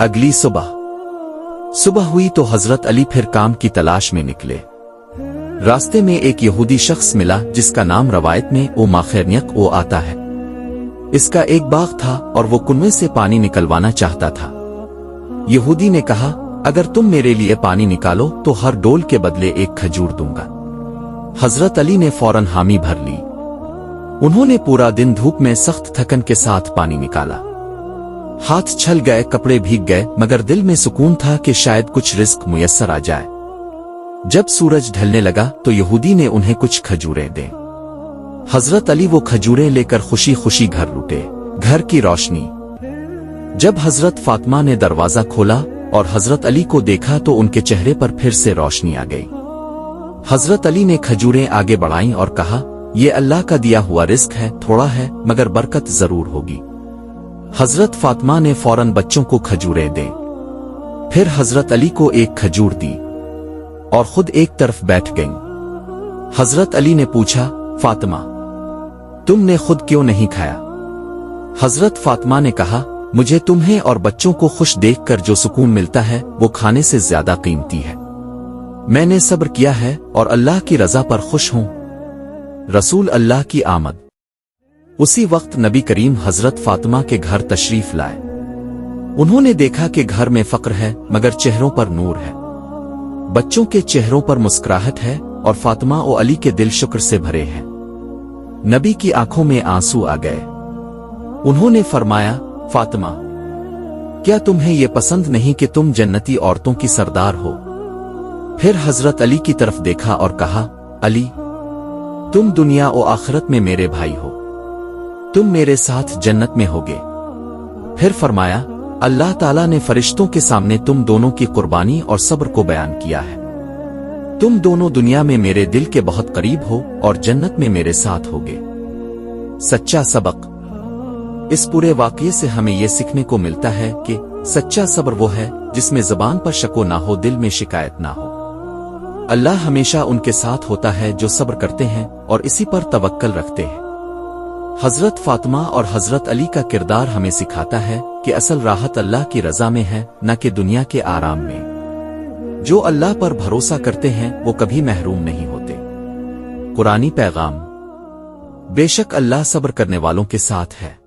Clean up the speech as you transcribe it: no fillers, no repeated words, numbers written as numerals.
اگلی صبح ہوئی تو حضرت علی پھر کام کی تلاش میں نکلے۔ راستے میں ایک یہودی شخص ملا جس کا نام روایت میں او ماخرنیق او آتا ہے۔ اس کا ایک باغ تھا اور وہ کنویں سے پانی نکلوانا چاہتا تھا۔ یہودی نے کہا، اگر تم میرے لیے پانی نکالو تو ہر ڈول کے بدلے ایک کھجور دوں گا۔ حضرت علی نے فوراً حامی بھر لی۔ انہوں نے پورا دن دھوپ میں سخت تھکن کے ساتھ پانی نکالا۔ ہاتھ چھل گئے، کپڑے بھیگ گئے، مگر دل میں سکون تھا کہ شاید کچھ رزق میسر آ جائے۔ جب سورج ڈھلنے لگا تو یہودی نے انہیں کچھ کھجوریں دیں۔ حضرت علی وہ کھجوریں لے کر خوشی خوشی گھر لوٹے۔ گھر کی روشنی۔ جب حضرت فاطمہ نے دروازہ کھولا اور حضرت علی کو دیکھا تو ان کے چہرے پر پھر سے روشنی آ گئی۔ حضرت علی نے کھجوریں آگے بڑھائیں اور کہا، یہ اللہ کا دیا ہوا رزق ہے، تھوڑا ہے مگر برکت ضرور ہوگی۔ حضرت فاطمہ نے فوراً بچوں کو کھجوریں دیں۔ پھر حضرت علی کو ایک کھجور دی اور خود ایک طرف بیٹھ گئیں۔ حضرت علی نے پوچھا، فاطمہ تم نے خود کیوں نہیں کھایا؟ حضرت فاطمہ نے کہا، مجھے تمہیں اور بچوں کو خوش دیکھ کر جو سکون ملتا ہے وہ کھانے سے زیادہ قیمتی ہے۔ میں نے صبر کیا ہے اور اللہ کی رضا پر خوش ہوں۔ رسول اللہ کی آمد۔ اسی وقت نبی کریم حضرت فاطمہ کے گھر تشریف لائے۔ انہوں نے دیکھا کہ گھر میں فقر ہے مگر چہروں پر نور ہے۔ بچوں کے چہروں پر مسکراہٹ ہے اور فاطمہ و علی کے دل شکر سے بھرے ہیں۔ نبی کی آنکھوں میں آنسو آ گئے۔ انہوں نے فرمایا، فاطمہ کیا تمہیں یہ پسند نہیں کہ تم جنتی عورتوں کی سردار ہو؟ پھر حضرت علی کی طرف دیکھا اور کہا، علی تم دنیا و آخرت میں میرے بھائی ہو، تم میرے ساتھ جنت میں ہوگے۔ پھر فرمایا، اللہ تعالیٰ نے فرشتوں کے سامنے تم دونوں کی قربانی اور صبر کو بیان کیا ہے۔ تم دونوں دنیا میں میرے دل کے بہت قریب ہو اور جنت میں میرے ساتھ ہوگے۔ سچا سبق۔ اس پورے واقعے سے ہمیں یہ سیکھنے کو ملتا ہے کہ سچا صبر وہ ہے جس میں زبان پر شک و نہ ہو، دل میں شکایت نہ ہو۔ اللہ ہمیشہ ان کے ساتھ ہوتا ہے جو صبر کرتے ہیں اور اسی پر توکل رکھتے ہیں۔ حضرت فاطمہ اور حضرت علی کا کردار ہمیں سکھاتا ہے کہ اصل راحت اللہ کی رضا میں ہے، نہ کہ دنیا کے آرام میں۔ جو اللہ پر بھروسہ کرتے ہیں وہ کبھی محروم نہیں ہوتے۔ قرآنی پیغام۔ بے شک اللہ صبر کرنے والوں کے ساتھ ہے۔